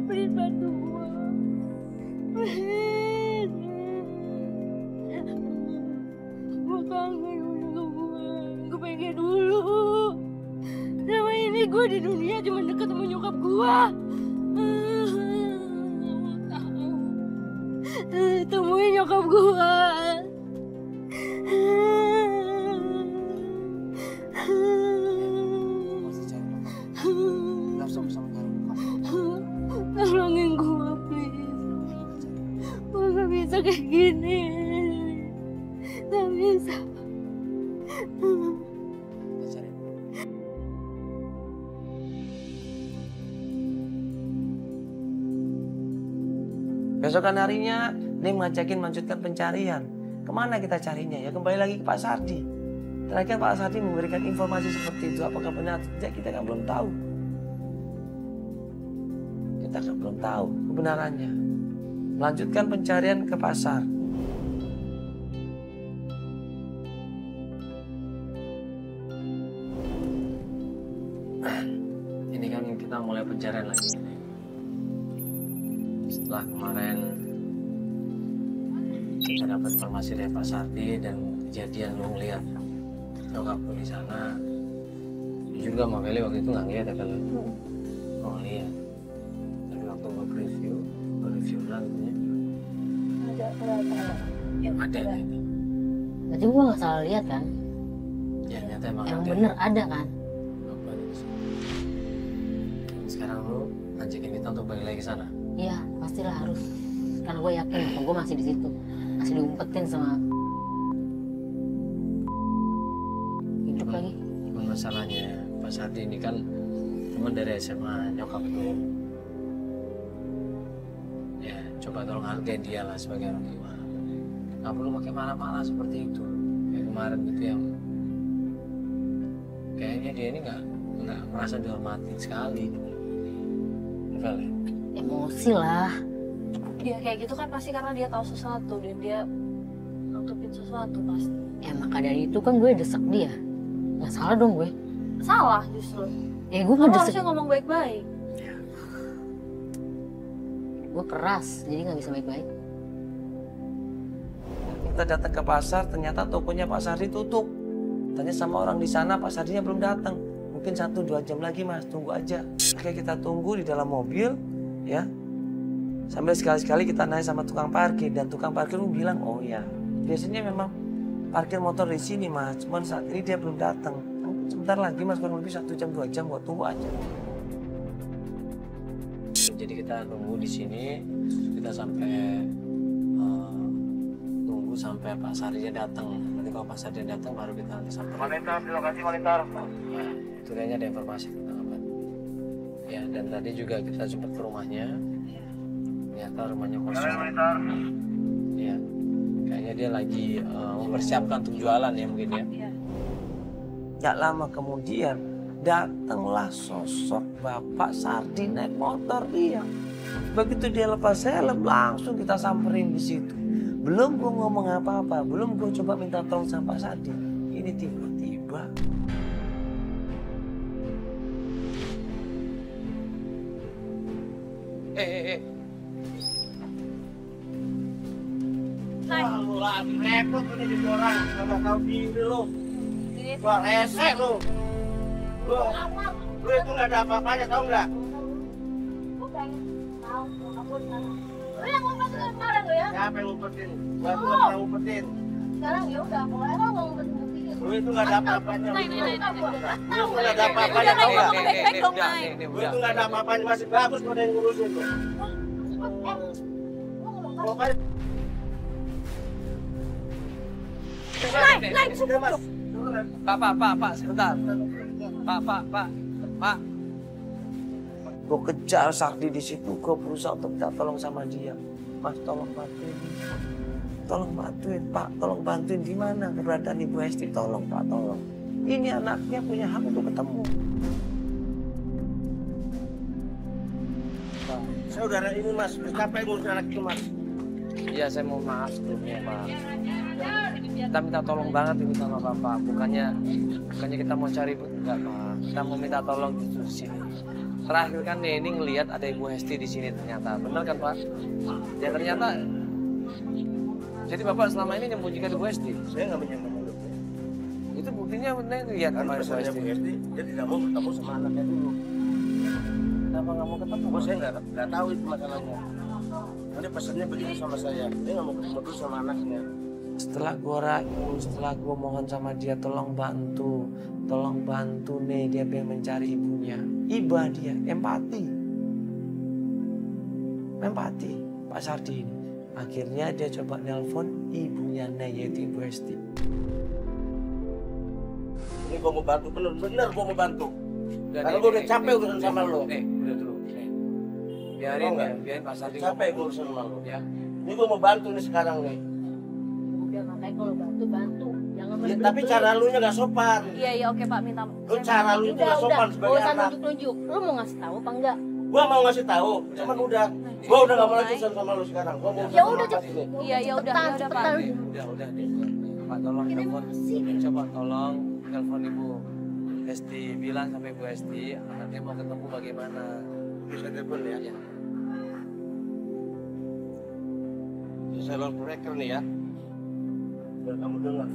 Please bantu gue. Gue kangen sama gue pengen dulu. Selama ini gue di dunia cuma deket sama nyokap gue. Temuin nyokap gue. Tolongin gue, please. Gue gak bisa kayak gini. Gak bisa. Besokan harinya, Neng ngajakin melanjutkan pencarian. Kemana kita carinya? Ya kembali lagi ke Pak Sardi. Terakhir Pak Sardi memberikan informasi seperti itu. Apakah benar atau tidak, kita kan belum tahu. Kita kan belum tahu kebenarannya. Melanjutkan pencarian ke pasar. Ini kan kita mulai pencarian lagi. Setelah kemarin kita dapat informasi dari Pak Sardi dan kejadian lu ngeliat nyokap lu di sana. Juga Mbak Meli waktu itu nggak ngeliat ya kalau mau lihat. Tapi waktu gue review ulang ada gitu. Berarti gue nggak salah lihat kan? Ya ternyata emang bener ada kan? Sekarang lu ngajakin kita untuk balik lagi ke sana. Iya, pastilah harus. Karena gue yakin kalau gue masih di situ, masih diumpetin sama hidup lagi. Cuman masalahnya Pak Sardi ini kan teman dari SMA nyokap lu. Ya, coba tolong hargain dia lah sebagai orang tua. Gak perlu pakai marah-marah seperti itu. Kayak kemarin gitu yang kayaknya dia ini nggak merasa dihormatin sekali. Betul ya? Emosi lah. Dia kayak gitu kan pasti karena dia tahu sesuatu dan dia nutupin sesuatu pasti. Ya maka dari itu kan gue desek dia. Nggak salah dong gue. Salah justru. Ya gue Kamu ngedesek. harusnya ngomong baik-baik. Gue keras, jadi nggak bisa baik-baik. Kita datang ke pasar, ternyata tokonya Pak Sardi tutup. Tanya sama orang di sana, Pak Sardinya belum datang. Mungkin 1-2 jam lagi mas, tunggu aja. Oke, kita tunggu di dalam mobil, ya. Sambil sekali-sekali kita naik sama tukang parkir. Dan tukang parkir pun bilang, oh ya, biasanya memang parkir motor di sini mas. Cuman saat ini dia belum datang. Sebentar lagi mas, kurang lebih 1 jam 2 jam, buat tunggu aja. Jadi kita tunggu di sini, kita sampai tunggu sampai Pak Sardi datang. Nanti kalau Pak Sardi datang baru kita nanti sampai. Monitor, di lokasi monitor. Ya, itu kayaknya ada informasi tentang apa. Ya, dan tadi juga kita sempat ke rumahnya. Ternyata rumahnya kosong. Monitor. Ya, kayaknya dia lagi mempersiapkan untuk jualan ya mungkin ya. Gak lama kemudian datanglah sosok Bapak Sardi naik motor dia. Begitu dia lepas helm langsung kita samperin di situ. Belum gue ngomong apa-apa, belum gue coba minta tolong sama Pak Sardi. Ini tiba-tiba Lu lagi repot ini jadi orang, nggak tahu diri lu. Gua rese lu. Lu itu nggak ada apa-apanya, tahu nggak? Lu yang ngumpetin kemarin lo ya? Siapa yang ngumpetin? Gua tuh nggak pernah ngumpetin. Sekarang ya udah, mulai lo mau ngumpetin. Lu itu nggak ada apa-apanya. Lu itu nggak ada apa-apanya, Udah, tahu Nay, nggak? ngomong baik-baik dong, Nay. Lu itu nggak ada apa-apanya, masih bagus pada yang ngurusin lu. Pokoknya Nay, sudah mas. Pak, sebentar. Pak. Gue kejar Sardi di situ, gue berusaha untuk minta tolong sama dia. Mas, tolong bantuin. Pak. Tolong bantuin di mana keberadaan Ibu Hesti. Tolong, Pak, tolong. Ini anaknya punya hak untuk ketemu. Pak. Saudara ini mas, capek ngurusin anak itu mas. Iya, saya mau maaf sebelumnya, Pak. Kita minta tolong banget ini sama Bapak. Bukannya kita mau cari, enggak, Pak. Kita mau minta tolong justru di sini. Terakhir kan Neni ngelihat ada Ibu Hesti di sini ternyata. Benar kan, Pak? Ya ternyata. Jadi Bapak selama ini menyembunyikan Ibu Hesti. Saya nggak menyembunyikan. Itu buktinya Neni lihat Kan sama Ibu pesannya Hesti. Bu Hesti, dia tidak mau ketemu sama anaknya dulu. Kenapa nggak mau ketemu? Oh, saya nggak tahu itu masalahnya. Nanti pesannya begitu sama saya, dia nggak mau ketemu dulu sama anaknya. Setelah gue rayu, setelah gue mohon sama dia, tolong bantu nih, dia pengen mencari ibunya. Iba dia, empati Pak Sardi ini. Akhirnya dia coba nelpon ibunya Nek, yaitu Ibu Hesti. Ini gue mau bantu, bener-bener gue mau bantu. Karena gue udah capek urusan sama lo. Udah dulu. Biarin Pak Sardi capek gue urusan sama lo. ya. Ini gue mau bantu nih sekarang nih. Udah makanya kalau bantu. Jangan Ya, tapi cara lu nya gak sopan. Iya, oke Pak, minta. Lu cara lu itu gak sopan sebagai Gak usah anak. nunjuk-nunjuk. Lu mau ngasih tahu apa enggak? Gua mau ngasih tahu, cuman gua udah gak mau lagi urusan sama lu sekarang. Gua mau Ya udah, sama ini. Iya, ya udah Pak. Udah deh. Pak tolong telepon. Coba tolong telepon Ibu Hesti, bilang sama Ibu Hesti anaknya mau ketemu bagaimana. Bisa telepon ya. Saya lewat breaker nih ya. Biar kamu dengar.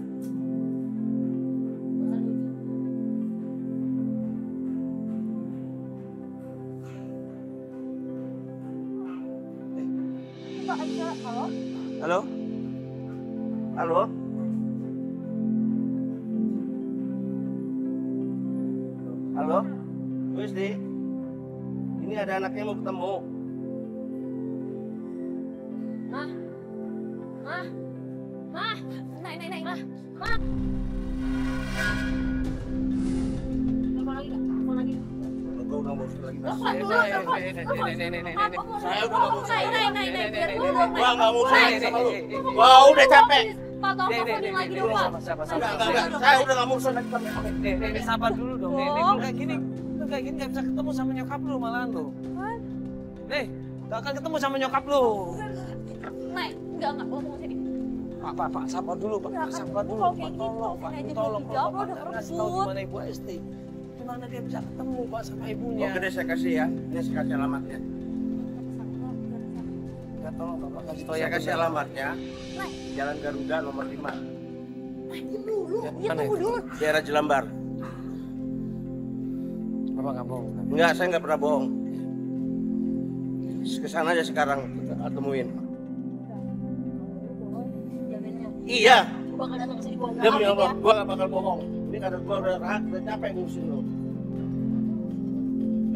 Halo? Halo? Halo? Bu Hesti? Ini ada anaknya mau ketemu. Nay. Gua udah mau urusan lagi. Mas. Saya udah nggak mau Gua nggak mau urusan lagi sama lu. Gua udah capek. Pak, tolong teleponin lagi dong, Pak. Enggak. Saya udah nggak mau urusan lagi sama lu. Nek, sabar dulu dong. Nek, lu kayak gini nggak bisa ketemu sama nyokap lu malahan lu. Nek, gak akan ketemu sama nyokap lu. Nay, enggak ngomong sini. Pak, sabar dulu, Pak. Sabar dulu, Pak. Tolong, Pak. Tolong, Pak. Kasih tahu di mana Ibu Hesti. Di mana dia bisa ketemu, Pak, sama ibunya. Oke deh, saya kasih ya. Ini saya kasih alamatnya. Ya, tolong, Bapak kasih tahu Saya yang kasih benar. alamatnya. Jalan Garuda nomor 5. Ya, tunggu dulu. Daerah Jelambar. Bapak nggak bohong. Enggak, saya nggak pernah bohong. Kesana aja sekarang kita temuin. Iya. Gua bakal datang ke sini gua Demi Allah, gua gak bakal bohong. Ini karena gua udah capek ngurusin lu.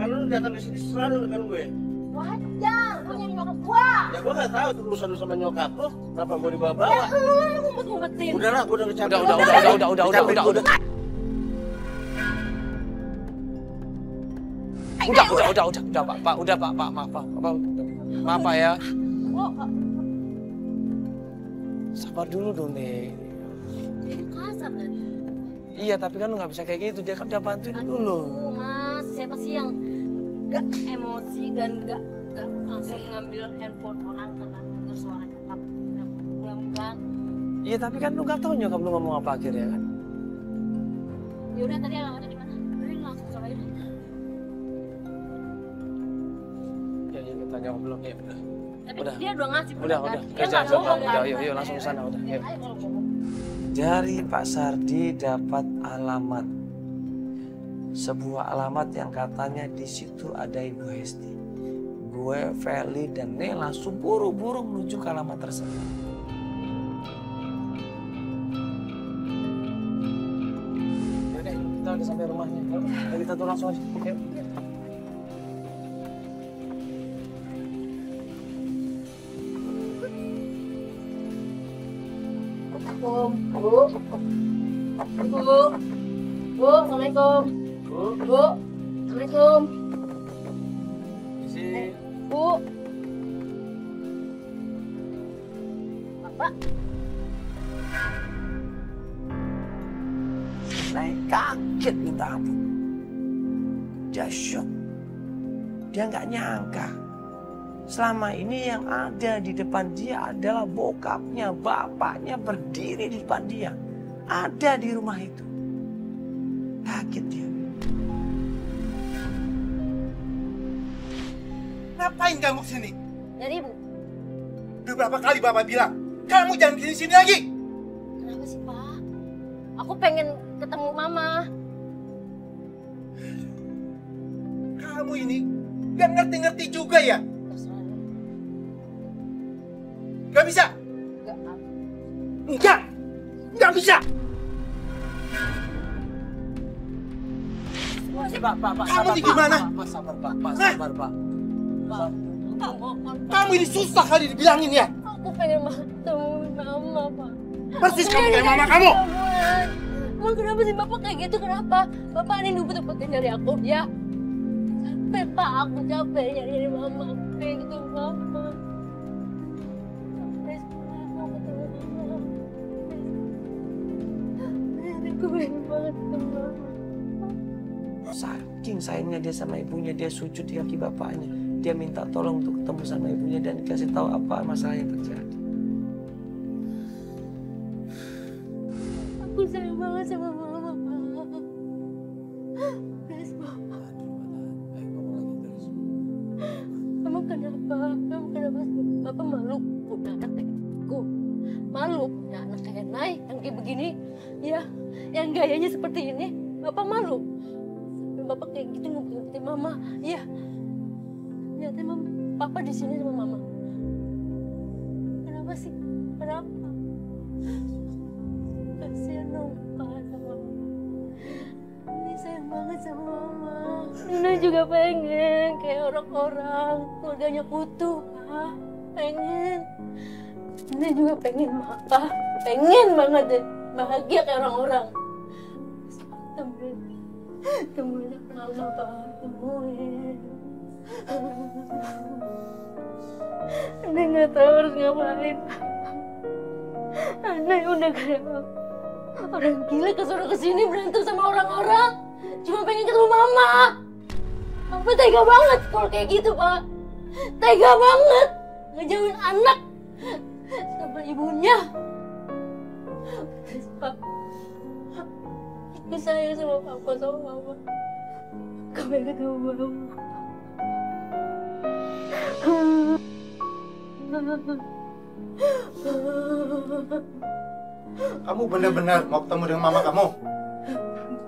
Kan lu datang ke sini selalu dengan gue. Wajar, lu nyari nyokap gua. Ya gua gak tahu itu urusan lu sama nyokap lu. Kenapa gua dibawa-bawa? Lu ngumpet-ngumpetin. Udahlah, gua udah capek. Udah. Udah, Pak. Udah, Pak. Maaf, Pak ya. Sabar dulu dong, Nek. Jadi kasar kan? Iya, tapi kan lu nggak bisa kayak gitu. Dia kan udah bantuin dulu. Mas, siapa sih yang gak emosi dan gak langsung ngambil handphone orang karena denger suara nyokap yang pulang-pulang? Iya, tapi kan lu nggak tahu nyokap lu ngomong apa akhirnya kan. Yaudah, tadi alamatnya di mana? Udah langsung sama ini. Ya, kita jauh belum ya. Tapi Udah. dia udah ngasih. Udah. Dia Kerja nggak coba. bohong, kan? Udah, yuk langsung ke sana udah. Yuk. Ayo, kalau bohong. Dari Pak Sardi dapat alamat. Sebuah alamat yang katanya di situ ada Ibu Hesti. Gue, Feli, dan Ne langsung buru-buru menuju ke alamat tersebut. Yaudah, kita udah sampai rumahnya. Ayo kita tuh langsung aja. Yuk. Bu, Assalamualaikum. Bu, Assalamualaikum. Bu. Bapak. Naik kaget minta ampun. Dia shock. Dia nggak nyangka. Selama ini yang ada di depan dia adalah bokapnya, bapaknya berdiri di depan dia. Ada di rumah itu. Kaget dia. Ngapain kamu kesini? Dari Ibu. Udah berapa kali Bapak bilang, kamu jangan kesini-sini lagi. Kenapa sih, Pak? Aku pengen ketemu Mama. Kamu ini gak ngerti-ngerti juga ya? Terserah. Gak bisa? Enggak. Enggak bisa. Pak, Kamu ini gimana? Pak, sabar, Pak. Pak, sabar, Pak. Kamu ini susah kali dibilangin ya? Aku pengen ketemu Mama, Pak. Persis kamu kayak mama kamu. Emang kenapa sih Bapak kayak gitu? Kenapa? Bapak ini betul-betul nyari aku, ya? Capek, Pak. Aku capek nyari Mama. Aku pengen ketemu Mama. Please, Pak. Aku ketemu Mama. Please. Aku pengen banget ketemu Mama. Saking sayangnya dia sama ibunya, dia sujud di kaki bapaknya. Dia minta tolong untuk ketemu sama ibunya dan dikasih tahu apa masalah yang terjadi. Aku sayang banget sama Mama, Pak. Please, Pak. Emang kenapa? Emang kenapa Bapak malu punya anak kayak aku? Malu punya anak kayak Nay yang kayak begini? Ya, yang gayanya seperti ini. Bapak malu? Sampai Bapak kayak gitu ngumpetin Mama. Iya. Lihatnya Mama, Papa di sini sama Mama. Kenapa sih? Kenapa? Kasihan dong Pak sama Mama. Ini sayang banget sama Mama. Nina juga pengen kayak orang-orang, keluarganya utuh, Pak. Pengen. Nina juga pengen, Pak. Pengen banget deh, bahagia kayak orang-orang. Temuin Mama, Pak. Temuin. Nina nggak tahu harus ngapain. Nina udah kayak orang gila kesuruh kesini berantem sama orang-orang. Cuma pengen ketemu Mama. Papa tega banget kalau kayak gitu, Pak. Tega banget. Ngejauhin anak sama ibunya. Please, Pak. Aku sayang sama Papa sama Mama. Aku pengen ketemu Mama. Kamu benar-benar mau ketemu dengan mama kamu?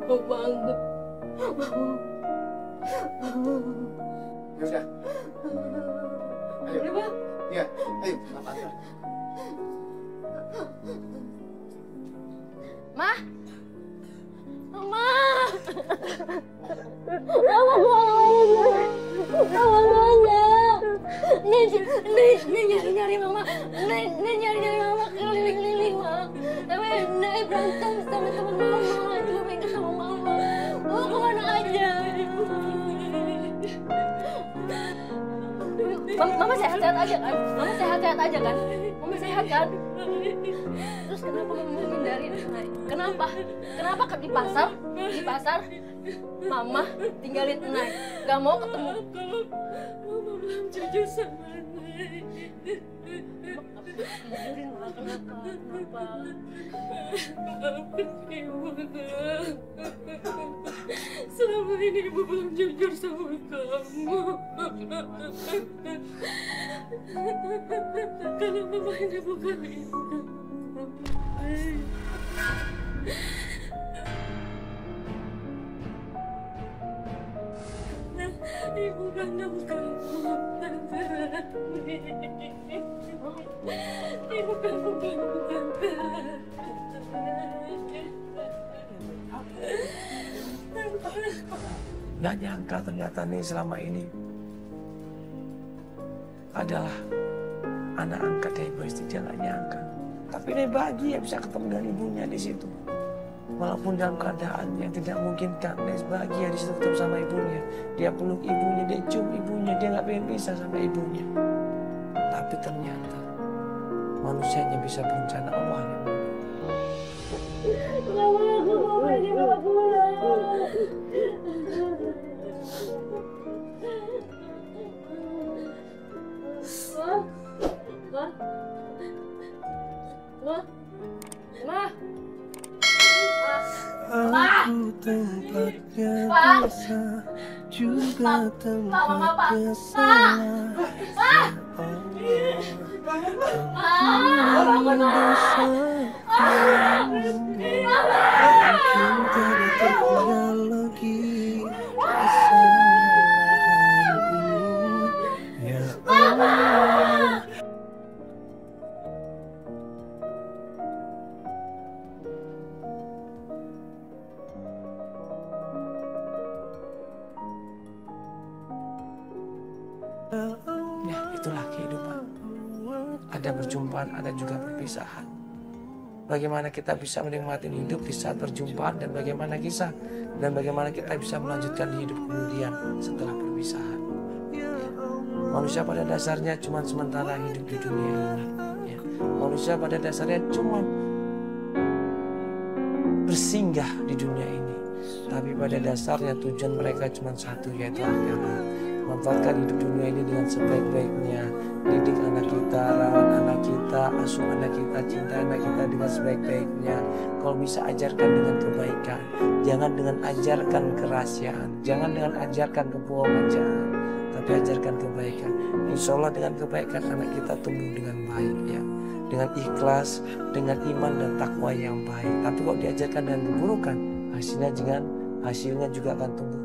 Mau banget. Ya udah. Ayo. Udah, Pak. Iya, ayo. Papa antar. Ma. Mama. Mama banget. Mama banget. Nih nyari-nyari Mama. Nih nyari-nyari Mama keliling-keliling, Ma. Tapi Nih berantem sama teman Mama. Juga pengen ketemu Mama. Mama kemana aja? Mama sehat-sehat aja kan? Mama sehat-sehat aja kan? Mama sehat kan? Terus kenapa Mama menghindari Nay? Kenapa? Kenapa di pasar Mama tinggalin Nay? Gak mau ketemu. belum jujur sama Nek. Jujurin Mak, kenapa? Maafkan Ibu, Nak. Selama ini Ibu belum jujur sama kamu. Kalau Mama ini bukan Ibu. Ibu kandung kamu, Tante Rani. Ibu kandung kamu, Tante. Gak nyangka ternyata nih selama ini adalah anak angkat dari Ibu Esti. Dia gak nyangka. Tapi dia bahagia bisa ketemu dengan ibunya di situ. Walaupun dalam keadaan yang tidak memungkinkan, dia bahagia di situ ketemu sama ibunya. Dia peluk ibunya, dia cium ibunya, dia nggak pengen pisah sama ibunya. Tapi ternyata manusianya bisa berencana, Allah yang Aku tempatnya dosa, juga tempatnya salah. Ampuni dosa mungkin tidak tertinggal lagi kesalahan ini, ya Allah. Ya, itulah kehidupan. Ada perjumpaan, ada juga perpisahan. Bagaimana kita bisa menikmati hidup di saat perjumpaan dan bagaimana kita bisa melanjutkan hidup kemudian setelah perpisahan. Ya. Manusia pada dasarnya cuma sementara hidup di dunia ini. Ya. Manusia pada dasarnya cuma bersinggah di dunia ini. Tapi pada dasarnya tujuan mereka cuma satu, yaitu akhirat. Manfaatkan hidup dunia ini dengan sebaik-baiknya. Didik anak kita, rawat anak kita, asuh anak kita, cinta anak kita dengan sebaik-baiknya. Kalau bisa ajarkan dengan kebaikan, jangan dengan ajarkan kerahasiaan, jangan dengan ajarkan kebohongan, jangan, tapi ajarkan kebaikan. Insya Allah dengan kebaikan anak kita tumbuh dengan baik, ya, dengan ikhlas, dengan iman dan takwa yang baik. Tapi kalau diajarkan dengan keburukan, hasilnya juga akan tumbuh